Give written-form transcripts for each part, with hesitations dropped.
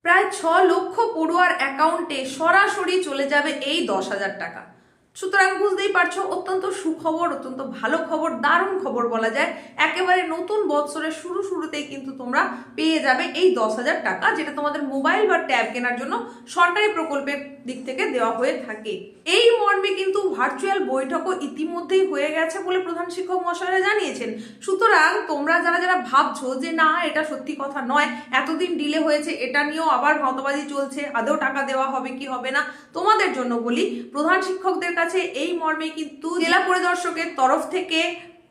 প্রায় 6 লক্ষ পড়ুয়ার অ্যাকাউন্টে সরাসরি চলে যাবে এই 10,000 টাকা। সুতরাং বুঝতেই পারছো, অত্যন্ত সুখবর, অত্যন্ত ভালো খবর, দারুণ খবর বলা যায়। একেবারে নতুন বৎসরের শুরুতেই কিন্তু তোমরা পেয়ে যাবে এই 10,000 টাকা, যেটা তোমাদের মোবাইল বা ট্যাব কেনার জন্য সরকারি প্রকল্পের দিক থেকে দেওয়া হয়ে থাকে। এই মর্মে কিন্তু ভার্চুয়াল বৈঠকও ইতিমধ্যেই হয়ে গেছে বলে প্রধান শিক্ষক মহাশয়রা জানিয়েছেন। সুতরাং তোমরা যারা ভাবছো যে না এটা সত্যি কথা নয়, এতদিন ডিলে হয়েছে, এটা নিয়েও আবার ভাওতাবাজি চলছে, আদৌ টাকা দেওয়া হবে কি হবে না, তোমাদের জন্য বলি প্রধান শিক্ষকদের কাছে এই মর্মে কিন্তু জেলা পরিদর্শকের তরফ থেকে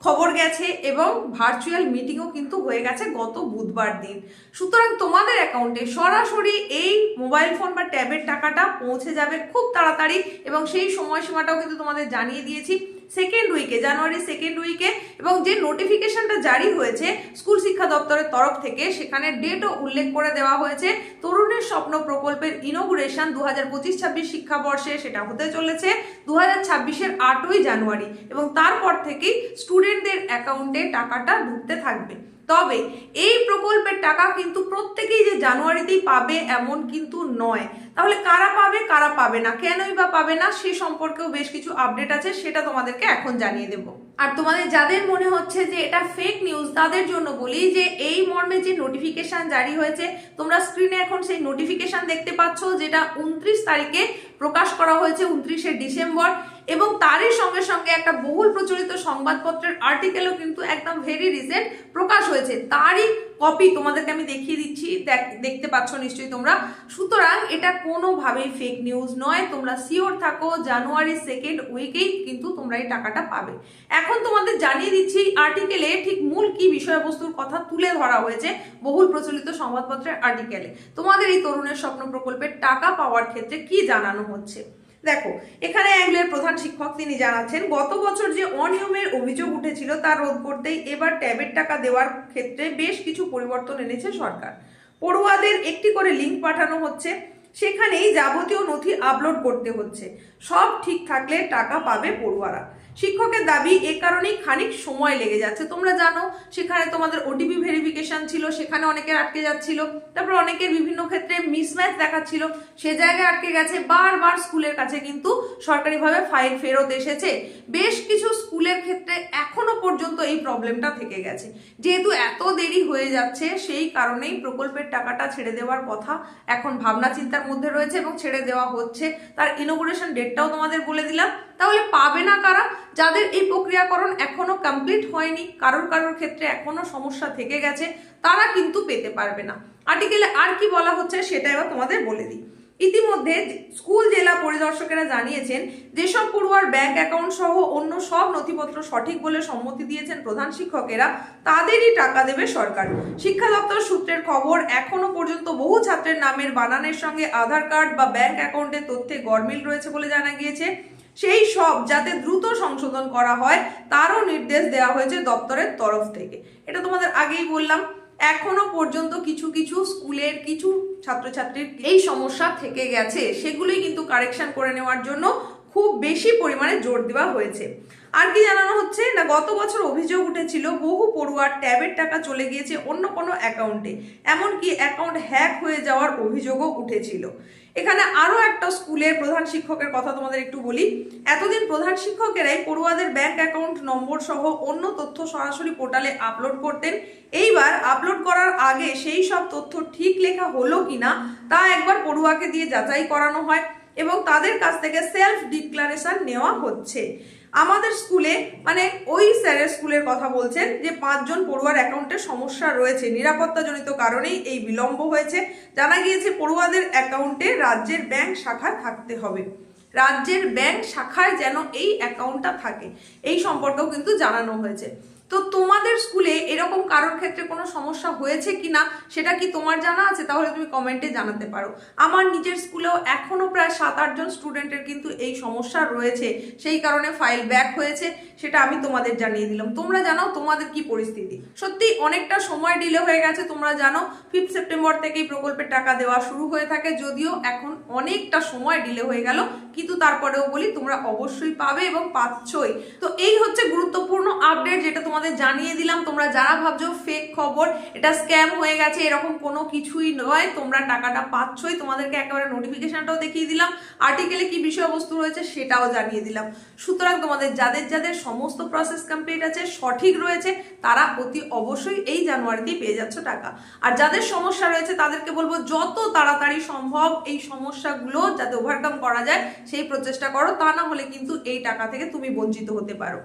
খবর গেছে এবং ভার্চুয়াল মিটিংও কিন্তু হয়ে গেছে গত বুধবার দিন। সুতরাং তোমাদের অ্যাকাউন্টে সরাসরি এই মোবাইল ফোন বা ট্যাবের টাকাটা পৌঁছে যাবে খুব তাড়াতাড়ি, এবং সেই সময়সীমাটাও কিন্তু তোমাদের জানিয়ে দিয়েছি সেকেন্ড উইকে, জানুয়ারি সেকেন্ড উইকে। এবং যে নোটিফিকেশনটা জারি হয়েছে স্কুল শিক্ষা দপ্তরের তরফ থেকে, সেখানে ডেটও উল্লেখ করে দেওয়া হয়েছে। তরুণের স্বপ্ন প্রকল্পের ইনোগুরেশন 2025-26 শিক্ষাবর্ষে সেটা হতে চলেছে 2026-এর 8ই জানুয়ারি, এবং তারপর থেকেই স্টুডেন্টদের অ্যাকাউন্টে টাকাটা ঢুকতে থাকবে। তবে এই প্রকল্পের টাকা কিন্তু প্রত্যেকেই যে জানুয়ারিতেই পাবে এমন কিন্তু নয়। তাহলে কারা পাবে কারা পাবে না, কেনই বা পাবে না, সে সম্পর্কেও বেশ কিছু আপডেট আছে, সেটা তোমাদেরকে এখন জানিয়ে দেব। আর তোমাদের যাদের মনে হচ্ছে যে এটা ফেক নিউজ, তাদের জন্য বলি যে এই মর্মে যে নোটিফিকেশন জারি হয়েছে, তোমরা স্ক্রিনে এখন সেই নোটিফিকেশন দেখতে পাচ্ছ, যেটা 29 তারিখে প্রকাশ করা হয়েছে, 29শে ডিসেম্বর। এবং তারই সঙ্গে সঙ্গে একটা বহুল প্রচলিত সংবাদপত্রের আর্টিকেলও কিন্তু একদম ভেরি রিসেন্ট প্রকাশ হয়েছে, তারই কপি তোমাদেরকে আমি দেখিয়ে দিচ্ছি, দেখতে পাচ্ছ নিশ্চয়ই তোমরা। সুতরাং এটা কোনোভাবেই ফেক নিউজ নয়, তোমরা সিওর থাকো জানুয়ারি সেকেন্ড উইকেই কিন্তু তোমরা এই টাকাটা পাবে। এখন তোমাদের জানিয়ে দিচ্ছি আর্টিকেলে ঠিক মূল কি বিষয়বস্তুর কথা তুলে ধরা হয়েছে বহুল প্রচলিত সংবাদপত্রের আর্টিকেলে। তোমাদের এই তরুণের স্বপ্ন প্রকল্পের টাকা পাওয়ার ক্ষেত্রে কি জানানো হচ্ছে দেখো। এখানে অ্যাংলোর প্রধান শিক্ষক তিনি জানাচ্ছেন, গত বছর যে অনিয়মের অভিযোগ উঠেছিল তা রোধ করতেই এবার ট্যাবের টাকা দেওয়ার ক্ষেত্রে বেশ কিছু পরিবর্তন এনেছে সরকার। পড়ুয়াদের একটি করে লিঙ্ক পাঠানো হচ্ছে, সেখানেই যাবতীয় নথি আপলোড করতে হচ্ছে। সব ঠিক থাকলে টাকা পাবে পড়ুয়ারা। শিক্ষকের দাবি এ কারণেই খানিক সময় লেগে যাচ্ছে। তোমরা জানো সেখানে তোমাদের ওটিপি ভেরিফিকেশন ছিল, সেখানে অনেকের আটকে যাচ্ছিল, তারপর অনেকের বিভিন্ন ক্ষেত্রে মিসম্যাচ দেখাচ্ছিল, সে জায়গায় আটকে গেছে। বারবার স্কুলের কাছে কিন্তু সরকারিভাবে ফাইল ফেরত এসেছে। বেশ কিছু স্কুলের ক্ষেত্রে এখনো পর্যন্ত এই প্রবলেমটা থেকে গেছে। যেহেতু এত দেরি হয়ে যাচ্ছে, সেই কারণেই প্রকল্পের টাকাটা ছেড়ে দেওয়ার কথা এখন ভাবনা চিন্তার মধ্যে রয়েছে এবং ছেড়ে দেওয়া হচ্ছে। তার ইনোগুরেশন ডেটটাও তোমাদের বলে দিলাম। তাহলে পাবে না কারা? যাদের এই প্রক্রিয়াকরণ এখনো কমপ্লিট হয়নি, কারোর ক্ষেত্রে এখনো সমস্যা থেকে গেছে, তারা কিন্তু পেতে পারবে না। আর্টিকেলে আর কি বলা হচ্ছে সেটা এবার তোমাদের বলে দিই। ইতিমধ্যে স্কুল জেলা পরিদর্শকেরা জানিয়েছেন, যেসব পড়ুয়ার ব্যাংক অ্যাকাউন্ট সহ অন্য সব নথিপত্র সঠিক বলে সম্মতি দিয়েছেন প্রধান শিক্ষকেরা, তাদেরই টাকা দেবে সরকার। শিক্ষা দপ্তর সূত্রের খবর, এখনো পর্যন্ত বহু ছাত্রের নামের বানানের সঙ্গে আধার কার্ড বা ব্যাংক অ্যাকাউন্টের তথ্যে গরমিল রয়েছে বলে জানা গিয়েছে। সেই সব যাতে দ্রুত সংশোধন করা হয় তারও নির্দেশ দেওয়া হয়েছে দপ্তরের তরফ থেকে। এটা তোমাদের আগেই বললাম, এখনো পর্যন্ত কিছু স্কুলের কিছু ছাত্রছাত্রীর এই সমস্যা থেকে গেছে, সেগুলোই কিন্তু কারেকশন করে নেওয়ার জন্য খুব বেশি পরিমাণে জোর দেওয়া হয়েছে। আর কি জানানো হচ্ছে না, গত বছর অভিযোগ উঠেছিল বহু পড়ুয়ার ট্যাবের টাকা চলে গিয়েছে অন্য কোনো অ্যাকাউন্টে, এমনকি অ্যাকাউন্ট হ্যাক হয়ে যাওয়ার অভিযোগও উঠেছিল। এখানে আরো একটা স্কুলের প্রধান শিক্ষকের কথা তোমাদের একটু বলি। এতদিন প্রধান শিক্ষকেরাই পড়ুয়াদের ব্যাংক অ্যাকাউন্ট নম্বর সহ অন্য তথ্য সরাসরি পোর্টালে আপলোড করতেন। এইবার আপলোড করার আগে সেই সব তথ্য ঠিক লেখা হলো কিনা তা একবার পড়ুয়াকে দিয়ে যাচাই করানো হয় এবং তাদের কাছ থেকে সেলফ ডিক্লারেশন নেওয়া হচ্ছে। আমাদের স্কুলে মানে ওই স্যারের স্কুলের কথা বলছেন যে 5 জন পড়ুয়ার অ্যাকাউন্টে সমস্যা রয়েছে, নিরাপত্তাজনিত কারণেই এই বিলম্ব হয়েছে। জানা গিয়েছে পড়ুয়াদের অ্যাকাউন্টে রাজ্যের ব্যাংক শাখা থাকতে হবে, রাজ্যের ব্যাংক শাখায় যেন এই অ্যাকাউন্টটা থাকে, এই সম্পর্কেও কিন্তু জানানো হয়েছে। তো তোমাদের স্কুলে এরকম কারোর ক্ষেত্রে কোনো সমস্যা হয়েছে কিনা সেটা কি তোমার জানা আছে? তাহলে তুমি কমেন্টে জানাতে পারো। আমার নিজের স্কুলেও এখনো প্রায় 7-8 জন স্টুডেন্টের কিন্তু এই সমস্যা রয়েছে, সেই কারণে ফাইল ব্যাক হয়েছে, সেটা আমি তোমাদের জানিয়ে দিলাম। তোমরা জানাও তোমাদের কি পরিস্থিতি। সত্যি অনেকটা সময় ডিলে হয়ে গেছে, তোমরা জানো 5 সেপ্টেম্বর থেকেই প্রকল্পের টাকা দেওয়া শুরু হয়ে থাকে, যদিও এখন অনেকটা সময় ডিলে হয়ে গেল, কিন্তু তারপরেও বলি তোমরা অবশ্যই পাবে এবং পাচ্ছই। তো এই হচ্ছে গুরুত্বপূর্ণ আপডেট, যেটা তোমাদের তোমাদের জানিয়ে দিলাম। তোমরা যারা ভাবছো ফেক খবর, এটা স্ক্যাম হয়ে গেছে, এরকম কোনো কিছুই নয়, তোমরা টাকাটা পাচ্ছই। তোমাদেরকে একেবারে নোটিফিকেশনটাও দেখিয়ে দিলাম, আর্টিকেলে কি বিষয়বস্তু রয়েছে সেটাও জানিয়ে দিলাম। সুতরাং তোমাদের যাদের যাদের সমস্ত প্রসেস কমপ্লিট আছে, সঠিক রয়েছে, তারা অতি অবশ্যই এই জানুয়ারিতেই পেয়ে যাচ্ছ টাকা। আর যাদের সমস্যা রয়েছে তাদেরকে বলবো যত তাড়াতাড়ি সম্ভব এই সমস্যাগুলো যাতে ওভারকাম করা যায় সেই প্রচেষ্টা করো, তা না হলে কিন্তু এই টাকা থেকে তুমি বঞ্চিত হতে পারো।